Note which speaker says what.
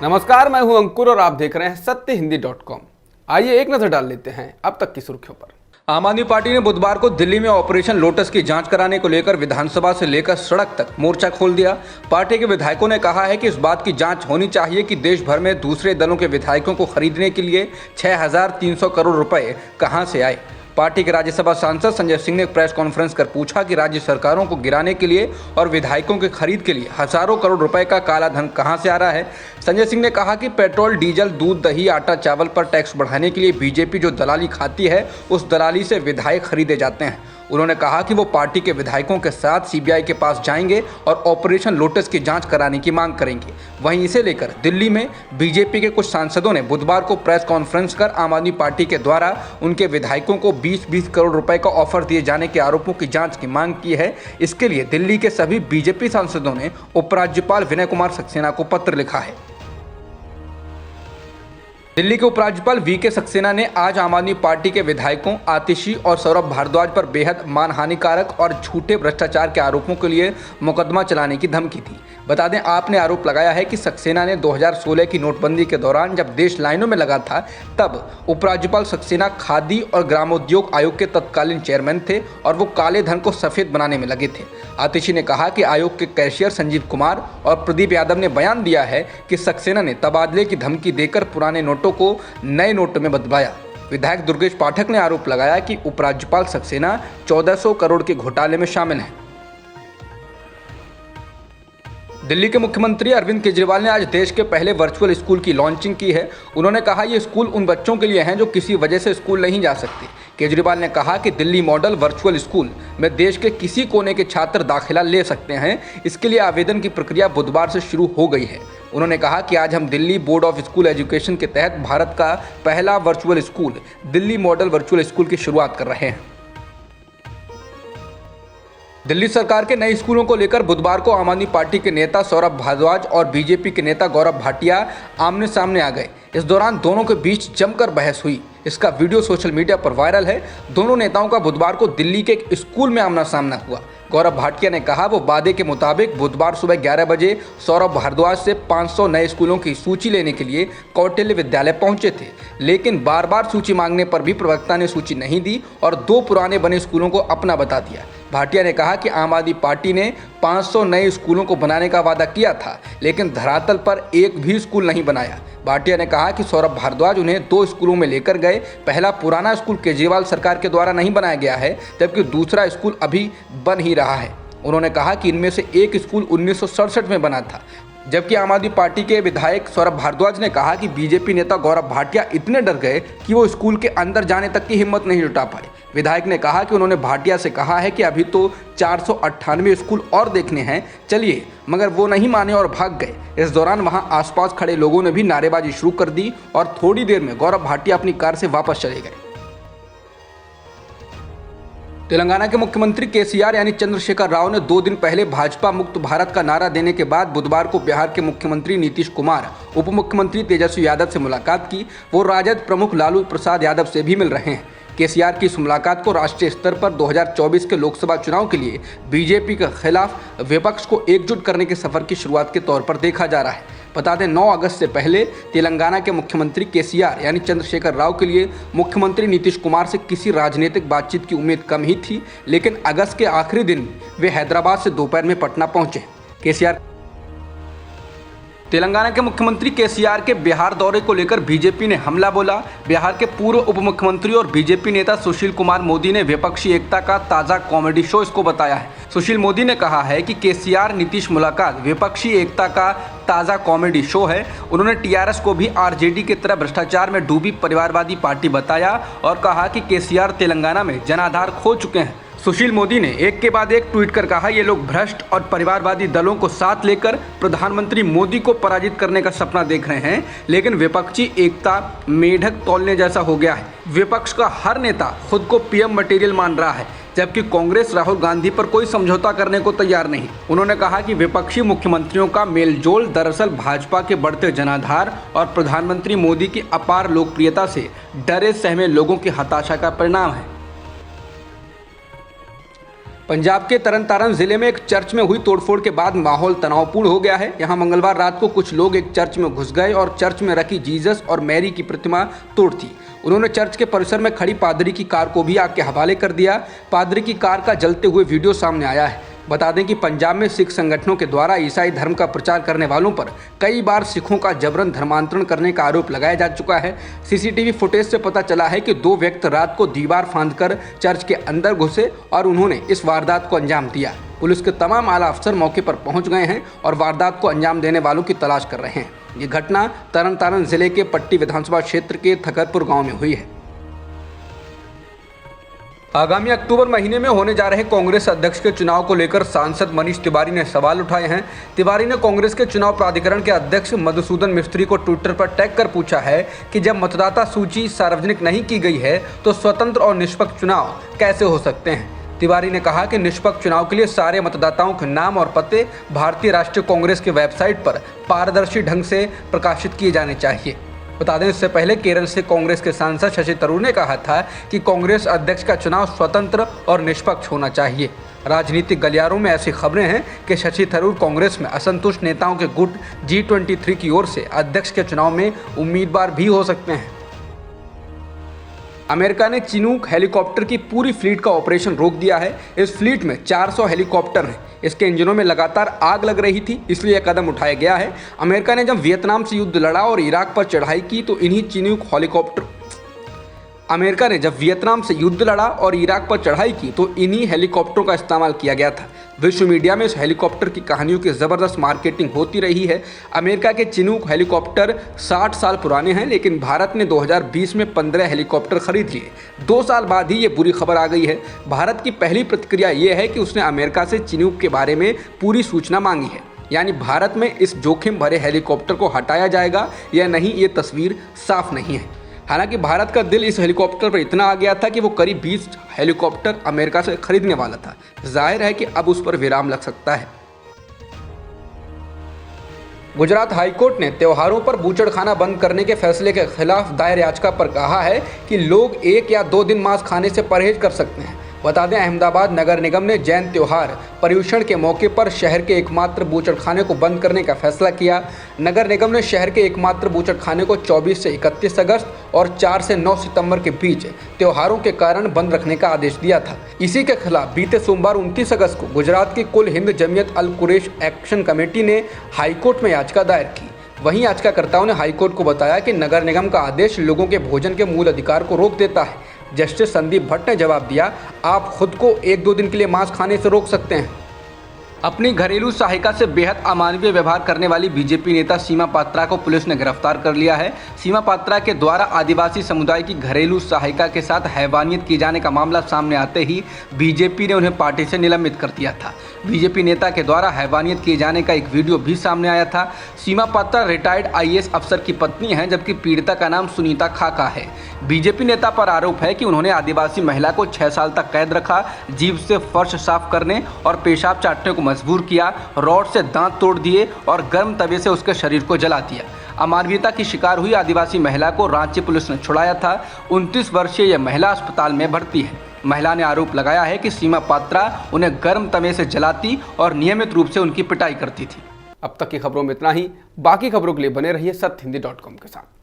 Speaker 1: नमस्कार, मैं हूं अंकुर और आप देख रहे हैं सत्यहिंदी.com। आइए एक नजर डाल लेते हैं अब तक की सुर्खियों पर।
Speaker 2: आम आदमी पार्टी ने बुधवार को दिल्ली में ऑपरेशन लोटस की जांच कराने को लेकर विधानसभा से लेकर सड़क तक मोर्चा खोल दिया। पार्टी के विधायकों ने कहा है कि इस बात की जांच होनी चाहिए कि देश भर में दूसरे दलों के विधायकों को खरीदने के लिए 6,300 करोड़ रुपए कहां से आए। पार्टी के राज्यसभा सांसद संजय सिंह ने प्रेस कॉन्फ्रेंस कर पूछा कि राज्य सरकारों को गिराने के लिए और विधायकों के खरीद के लिए हजारों करोड़ रुपए का काला धन कहां से आ रहा है। संजय सिंह ने कहा कि पेट्रोल, डीजल, दूध, दही, आटा, चावल पर टैक्स बढ़ाने के लिए बीजेपी जो दलाली खाती है उस दलाली से विधायक खरीदे जाते हैं। उन्होंने कहा कि वो पार्टी के विधायकों के साथ सीबीआई के पास जाएंगे और ऑपरेशन लोटस की जांच कराने की मांग करेंगे। वहीं इसे लेकर दिल्ली में बीजेपी के कुछ सांसदों ने बुधवार को प्रेस कॉन्फ्रेंस कर आम आदमी पार्टी के द्वारा उनके विधायकों को 20-20 करोड़ रुपए का ऑफर दिए जाने के आरोपों की जांच की मांग की है। इसके लिए दिल्ली के सभी बीजेपी सांसदों ने उपराज्यपाल विनय कुमार सक्सेना को पत्र लिखा है। दिल्ली के उपराज्यपाल वीके सक्सेना ने आज आम आदमी पार्टी के विधायकों आतिशी और सौरभ भारद्वाज पर बेहद मानहानिकारक और झूठे भ्रष्टाचार के आरोपों के लिए मुकदमा चलाने की धमकी दी। बता दें, आपने आरोप लगाया है कि सक्सेना ने 2016 की नोटबंदी के दौरान जब देश लाइनों में लगा था तब उपराज्यपाल सक्सेना खादी और ग्रामोद्योग आयोग के तत्कालीन चेयरमैन थे और वो काले धन को सफेद बनाने में लगे थे। आतिशी ने कहा कि आयोग के कैशियर संजीव कुमार और प्रदीप यादव ने बयान दिया है कि सक्सेना ने तबादले की धमकी देकर पुराने नोटों को नए नोट में बदलवाया। विधायक दुर्गेश पाठक ने आरोप लगाया कि उपराज्यपाल सक्सेना 1400 करोड़ के घोटाले में शामिल हैं। दिल्ली के मुख्यमंत्री अरविंद केजरीवाल ने आज देश के पहले वर्चुअल स्कूल की लॉन्चिंग की है। उन्होंने कहा ये स्कूल उन बच्चों के लिए हैं जो किसी वजह से स्कूल नहीं जा सकते। केजरीवाल ने कहा कि दिल्ली मॉडल वर्चुअल स्कूल में देश के किसी कोने के छात्र दाखिला ले सकते हैं। इसके लिए आवेदन की प्रक्रिया बुधवार से शुरू हो गई है। उन्होंने कहा कि आज हम Delhi board of school education के तहत भारत का पहला virtual school Delhi model virtual school की शुरुआत कर रहे हैं। दिल्ली सरकार के नए स्कूलों को लेकर बुधवार को आम आदमी पार्टी के नेता सौरभ भारद्वाज और बीजेपी के नेता गौरव भाटिया आमने सामने आ गए। इस दौरान दोनों के बीच जमकर बहस हुई। इसका वीडियो सोशल मीडिया पर वायरल है। दोनों नेताओं का बुधवार को दिल्ली के एक स्कूल में आमना सामना हुआ। गौरव भाटिया ने कहा वो वादे के मुताबिक बुधवार सुबह 11 बजे सौरभ भारद्वाज से 500 नए स्कूलों की सूची लेने के लिए कौटिल्य विद्यालय पहुंचे थे, लेकिन बार बार सूची मांगने पर भी प्रवक्ता ने सूची नहीं दी और 2 पुराने बने स्कूलों को अपना बता दिया। भाटिया ने कहा कि आम आदमी पार्टी ने 500 नए स्कूलों को बनाने का वादा किया था, लेकिन धरातल पर एक भी स्कूल नहीं बनाया। भाटिया ने कहा कि सौरभ भारद्वाज उन्हें 2 स्कूलों में लेकर गए। पहला पुराना स्कूल केजरीवाल सरकार के द्वारा नहीं बनाया गया है, जबकि दूसरा स्कूल अभी बन ही रहा है। उन्होंने कहा कि इनमें से एक स्कूल 1967 में बना था। जबकि आम आदमी पार्टी के विधायक सौरभ भारद्वाज ने कहा कि बीजेपी नेता गौरव भाटिया इतने डर गए कि वो स्कूल के अंदर जाने तक की हिम्मत नहीं जुटा पाए। विधायक ने कहा कि उन्होंने भाटिया से कहा है कि अभी तो 498 स्कूल और देखने हैं, चलिए, मगर वो नहीं माने और भाग गए। इस दौरान वहां आसपास खड़े लोगों ने भी नारेबाजी शुरू कर दी और थोड़ी देर में गौरव भाटिया अपनी कार से वापस चले गए। तेलंगाना के मुख्यमंत्री केसीआर यानी चंद्रशेखर राव ने 2 दिन पहले भाजपा मुक्त भारत का नारा देने के बाद बुधवार को बिहार के मुख्यमंत्री नीतीश कुमार, उप मुख्यमंत्री तेजस्वी यादव से मुलाकात की। वो राजद प्रमुख लालू प्रसाद यादव से भी मिल रहे हैं। केसीआर की इस मुलाकात को राष्ट्रीय स्तर पर 2024 के लोकसभा चुनाव के लिए बीजेपी के खिलाफ विपक्ष को एकजुट करने के सफर की शुरुआत के तौर पर देखा जा रहा है। बता दें, 9 अगस्त से पहले तेलंगाना के मुख्यमंत्री केसीआर यानी चंद्रशेखर राव के लिए मुख्यमंत्री नीतीश कुमार से किसी राजनीतिक बातचीत की उम्मीद कम ही थी, लेकिन अगस्त के आखिरी दिन वे हैदराबाद से दोपहर में पटना पहुंचे। तेलंगाना के मुख्यमंत्री केसीआर के बिहार दौरे को लेकर बीजेपी ने हमला बोला। बिहार के पूर्व उप मुख्यमंत्री और बीजेपी नेता सुशील कुमार मोदी ने विपक्षी एकता का ताज़ा कॉमेडी शो इसको बताया है। सुशील मोदी ने कहा है कि केसीआर नीतीश मुलाकात विपक्षी एकता का ताज़ा कॉमेडी शो है। उन्होंने टीआरएस को भी आरजेडी की तरह भ्रष्टाचार में डूबी परिवारवादी पार्टी बताया और कहा कि केसीआर तेलंगाना में जनाधार खो चुके हैं। सुशील मोदी ने एक के बाद एक ट्वीट कर कहा, ये लोग भ्रष्ट और परिवारवादी दलों को साथ लेकर प्रधानमंत्री मोदी को पराजित करने का सपना देख रहे हैं, लेकिन विपक्षी एकता मेढक तौलने जैसा हो गया है। विपक्ष का हर नेता खुद को पीएम मटेरियल मान रहा है, जबकि कांग्रेस राहुल गांधी पर कोई समझौता करने को तैयार नहीं। उन्होंने कहा कि विपक्षी मुख्यमंत्रियों का मेलजोल दरअसल भाजपा के बढ़ते जनाधार और प्रधानमंत्री मोदी की अपार लोकप्रियता से डरे सहमे लोगों की हताशा का परिणाम है। पंजाब के तरन जिले में एक चर्च में हुई तोड़फोड़ के बाद माहौल तनावपूर्ण हो गया है। यहां मंगलवार रात को कुछ लोग एक चर्च में घुस गए और चर्च में रखी जीसस और मैरी की प्रतिमा तोड़ दी। उन्होंने चर्च के परिसर में खड़ी पादरी की कार को भी आग के हवाले कर दिया। पादरी की कार का जलते हुए वीडियो सामने आया है। बता दें कि पंजाब में सिख संगठनों के द्वारा ईसाई धर्म का प्रचार करने वालों पर कई बार सिखों का जबरन धर्मांतरण करने का आरोप लगाया जा चुका है। सीसीटीवी फुटेज से पता चला है कि 2 व्यक्ति रात को दीवार फांदकर चर्च के अंदर घुसे और उन्होंने इस वारदात को अंजाम दिया। पुलिस के तमाम आला अफसर मौके पर पहुंच गए हैं और वारदात को अंजाम देने वालों की तलाश कर रहे हैं। ये घटना तरन जिले के पट्टी विधानसभा क्षेत्र के थकरपुर गाँव में हुई है। आगामी अक्टूबर महीने में होने जा रहे कांग्रेस अध्यक्ष के चुनाव को लेकर सांसद मनीष तिवारी ने सवाल उठाए हैं। तिवारी ने कांग्रेस के चुनाव प्राधिकरण के अध्यक्ष मधुसूदन मिस्त्री को ट्विटर पर टैग कर पूछा है कि जब मतदाता सूची सार्वजनिक नहीं की गई है तो स्वतंत्र और निष्पक्ष चुनाव कैसे हो सकते हैं। तिवारी ने कहा कि निष्पक्ष चुनाव के लिए सारे मतदाताओं के नाम और पते भारतीय राष्ट्रीय कांग्रेस की वेबसाइट पर पारदर्शी ढंग से प्रकाशित किए जाने चाहिए। बता दें, इससे पहले केरल से कांग्रेस के सांसद शशि थरूर ने कहा था कि कांग्रेस अध्यक्ष का चुनाव स्वतंत्र और निष्पक्ष होना चाहिए। राजनीतिक गलियारों में ऐसी खबरें हैं कि शशि थरूर कांग्रेस में असंतुष्ट नेताओं के गुट G23 की ओर से अध्यक्ष के चुनाव में उम्मीदवार भी हो सकते हैं। अमेरिका ने चिनूक हेलीकॉप्टर की पूरी फ्लीट का ऑपरेशन रोक दिया है। इस फ्लीट में 400 हेलीकॉप्टर हैं। इसके इंजनों में लगातार आग लग रही थी, इसलिए यह कदम उठाया गया है। अमेरिका ने जब वियतनाम से युद्ध लड़ा और इराक पर चढ़ाई की तो इन्हीं चिनूक हेलीकॉप्टरों का इस्तेमाल किया गया था। विश्व मीडिया में इस हेलीकॉप्टर की कहानियों की ज़बरदस्त मार्केटिंग होती रही है। अमेरिका के चिनूक हेलीकॉप्टर 60 साल पुराने हैं, लेकिन भारत ने 2020 में 15 हेलीकॉप्टर खरीद लिए। 2 साल बाद ही ये बुरी खबर आ गई है। भारत की पहली प्रतिक्रिया ये है कि उसने अमेरिका से चिनूक के बारे में पूरी सूचना मांगी है। यानी भारत में इस जोखिम भरे हेलीकॉप्टर को हटाया जाएगा या नहीं, ये तस्वीर साफ नहीं है। हालांकि भारत का दिल इस हेलीकॉप्टर पर इतना आ गया था कि वो करीब 20 हेलीकॉप्टर अमेरिका से खरीदने वाला था। जाहिर है कि अब उस पर विराम लग सकता है। गुजरात हाईकोर्ट ने त्योहारों पर बूचड़खाना बंद करने के फैसले के खिलाफ दायर याचिका पर कहा है कि लोग 1 या 2 दिन मांस खाने से परहेज कर सकते हैं। बता दें, अहमदाबाद नगर निगम ने जैन त्योहार पर्युषण के मौके पर शहर के एकमात्र बूचड़खाने को बंद करने का फैसला किया। नगर निगम ने शहर के एकमात्र बूचड़खाने को 24 से 31 अगस्त और 4 से 9 सितंबर के बीच त्योहारों के कारण बंद रखने का आदेश दिया था। इसी के खिलाफ बीते सोमवार 29 अगस्त को गुजरात की कुल हिंद जमियत अल कुरैश एक्शन कमेटी ने हाईकोर्ट में याचिका दायर की। वहीं याचिकाकर्ताओं ने हाईकोर्ट को बताया कि नगर निगम का आदेश लोगों के भोजन के मूल अधिकार को रोक देता है। जस्टिस संदीप भट्ट ने जवाब दिया, आप खुद को 1-2 दिन के लिए मांस खाने से रोक सकते हैं। अपनी घरेलू सहायिका से बेहद अमानवीय व्यवहार करने वाली बीजेपी नेता सीमा पात्रा को पुलिस ने गिरफ्तार कर लिया है। सीमा पात्रा के द्वारा आदिवासी समुदाय की घरेलू सहायिका के साथ हैवानियत किए जाने का मामला सामने आते ही बीजेपी ने उन्हें पार्टी से निलंबित कर दिया था। बीजेपी नेता के द्वारा हैवानियत किए जाने का एक वीडियो भी सामने आया था। सीमा पात्रा रिटायर्ड IAS अफसर की पत्नी है, जबकि पीड़िता का नाम सुनीता खाका है। बीजेपी नेता पर आरोप है कि उन्होंने आदिवासी महिला को 6 साल तक कैद रखा, जीभ से फर्श साफ करने और पेशाब चाटने को मजबूर किया, रॉड से दांत तोड़ दिए और गर्म तवे से उसके शरीर को जला दिया। अमानवीयता की शिकार हुई आदिवासी महिला को रांची पुलिस ने छुड़ाया था। 29 वर्षीय यह महिला अस्पताल में भर्ती है। महिला ने आरोप लगाया है कि सीमा पात्रा उन्हें गर्म तवे से जलाती और नियमित रूप से उनकी पिटाई करती थी।
Speaker 1: अब तक की खबरों में इतना ही। बाकी खबरों के लिए बने रहिए सत्यहिंदी.com के साथ।